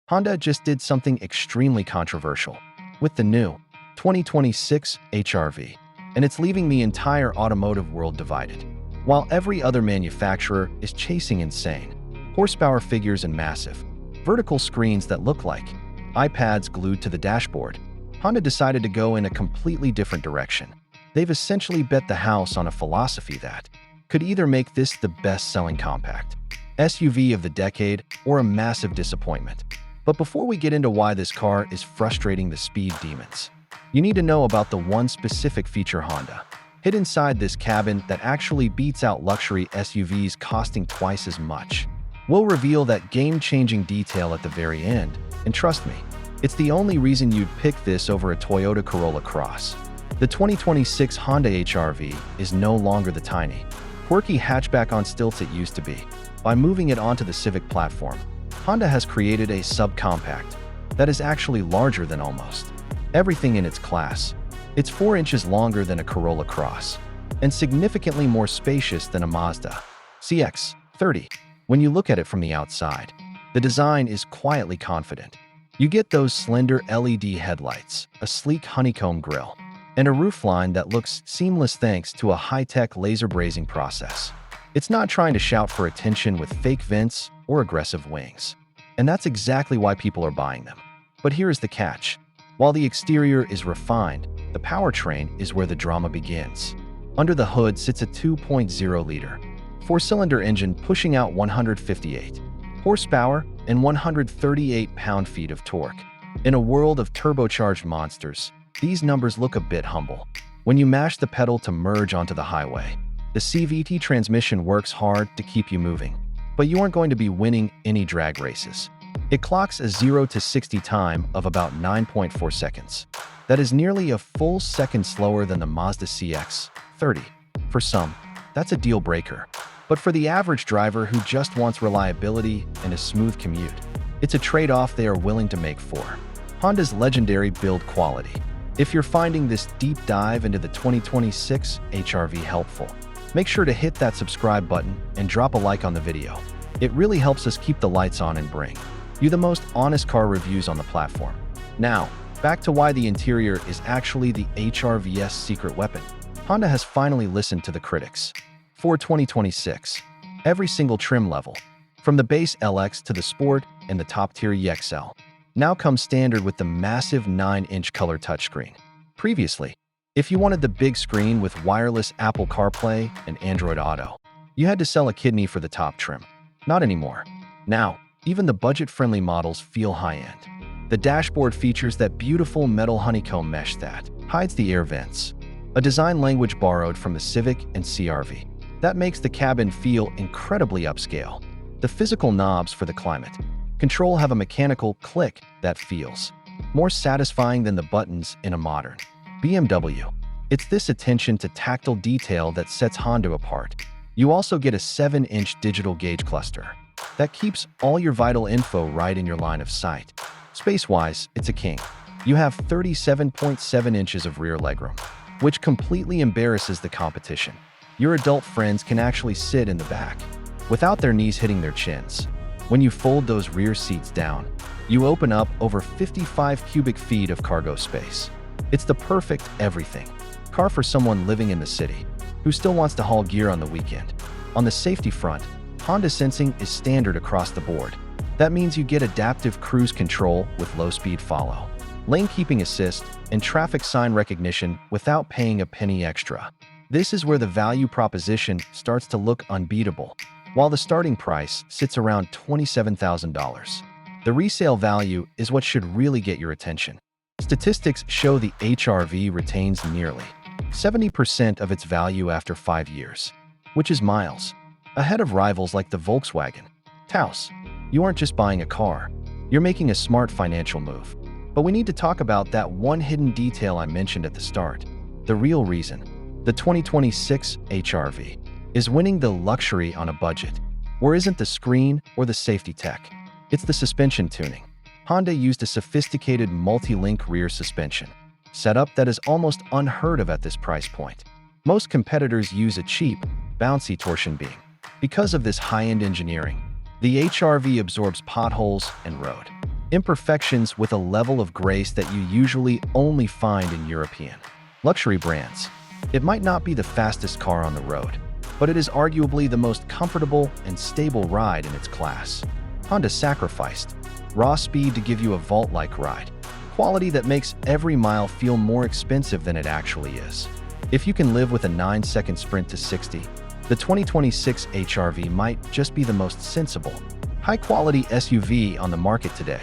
Honda just did something extremely controversial with the new 2026 HR-V, and it's leaving the entire automotive world divided. While every other manufacturer is chasing insane horsepower figures and massive vertical screens that look like iPads glued to the dashboard, Honda decided to go in a completely different direction. They've essentially bet the house on a philosophy that could either make this the best-selling compact SUV of the decade or a massive disappointment. But before we get into why this car is frustrating the speed demons, you need to know about the one specific feature Honda hid inside this cabin that actually beats out luxury SUVs costing twice as much. We'll reveal that game-changing detail at the very end, and trust me, it's the only reason you'd pick this over a Toyota Corolla Cross. The 2026 Honda HR-V is no longer the tiny, quirky hatchback on stilts it used to be. By moving it onto the Civic platform, Honda has created a subcompact that is actually larger than almost everything in its class. It's 4 inches longer than a Corolla Cross and significantly more spacious than a Mazda CX-30. When you look at it from the outside, the design is quietly confident. You get those slender LED headlights, a sleek honeycomb grille, and a roofline that looks seamless thanks to a high-tech laser brazing process. It's not trying to shout for attention with fake vents or aggressive wings. And that's exactly why people are buying them. But here's the catch. While the exterior is refined, the powertrain is where the drama begins. Under the hood sits a 2.0-liter four-cylinder engine pushing out 158 horsepower and 138 pound-feet of torque. In a world of turbocharged monsters, these numbers look a bit humble. When you mash the pedal to merge onto the highway, the CVT transmission works hard to keep you moving. But you aren't going to be winning any drag races. It clocks a 0 to 60 time of about 9.4 seconds. That is nearly a full second slower than the Mazda CX-30. For some, that's a deal breaker. But for the average driver who just wants reliability and a smooth commute, it's a trade-off they are willing to make for Honda's legendary build quality. If you're finding this deep dive into the 2026 HR-V helpful, make sure to hit that subscribe button and drop a like on the video. It really helps us keep the lights on and bring you the most honest car reviews on the platform. Now, back to why the interior is actually the HR-V's secret weapon. Honda has finally listened to the critics. For 2026, every single trim level, from the base LX to the Sport and the top-tier EXL, now comes standard with the massive 9-inch color touchscreen. Previously, if you wanted the big screen with wireless Apple CarPlay and Android Auto, you had to sell a kidney for the top trim. Not anymore. Now, even the budget-friendly models feel high-end. The dashboard features that beautiful metal honeycomb mesh that hides the air vents, a design language borrowed from the Civic and CR-V. That makes the cabin feel incredibly upscale. The physical knobs for the climate control have a mechanical click that feels more satisfying than the buttons in a modern BMW. It's this attention to tactile detail that sets Honda apart. You also get a 7-inch digital gauge cluster that keeps all your vital info right in your line of sight. Space-wise, it's a king. You have 37.7 inches of rear legroom, which completely embarrasses the competition. Your adult friends can actually sit in the back without their knees hitting their chins. When you fold those rear seats down, you open up over 55 cubic feet of cargo space. It's the perfect everything car for someone living in the city who still wants to haul gear on the weekend. On the safety front, Honda sensing is standard across the board. That means you get adaptive cruise control with low-speed follow, lane keeping assist, and traffic sign recognition without paying a penny extra. This is where the value proposition starts to look unbeatable. While the starting price sits around $27,000, the resale value is what should really get your attention. Statistics show the HR-V retains nearly 70% of its value after 5 years, which is miles ahead of rivals like the Volkswagen Taos. You aren't just buying a car, you're making a smart financial move. But we need to talk about that one hidden detail I mentioned at the start, the real reason the 2026 HR-V is winning the luxury on a budget, where isn't the screen or the safety tech, it's the suspension tuning. Honda used a sophisticated multi-link rear suspension setup that is almost unheard of at this price point. Most competitors use a cheap, bouncy torsion beam. Because of this high-end engineering, the HR-V absorbs potholes and road Imperfections with a level of grace that you usually only find in European luxury brands. It might not be the fastest car on the road, but it is arguably the most comfortable and stable ride in its class. Honda sacrificed raw speed to give you a vault-like ride, quality that makes every mile feel more expensive than it actually is. If you can live with a 9-second sprint to 60, the 2026 HR-V might just be the most sensible, high-quality SUV on the market today.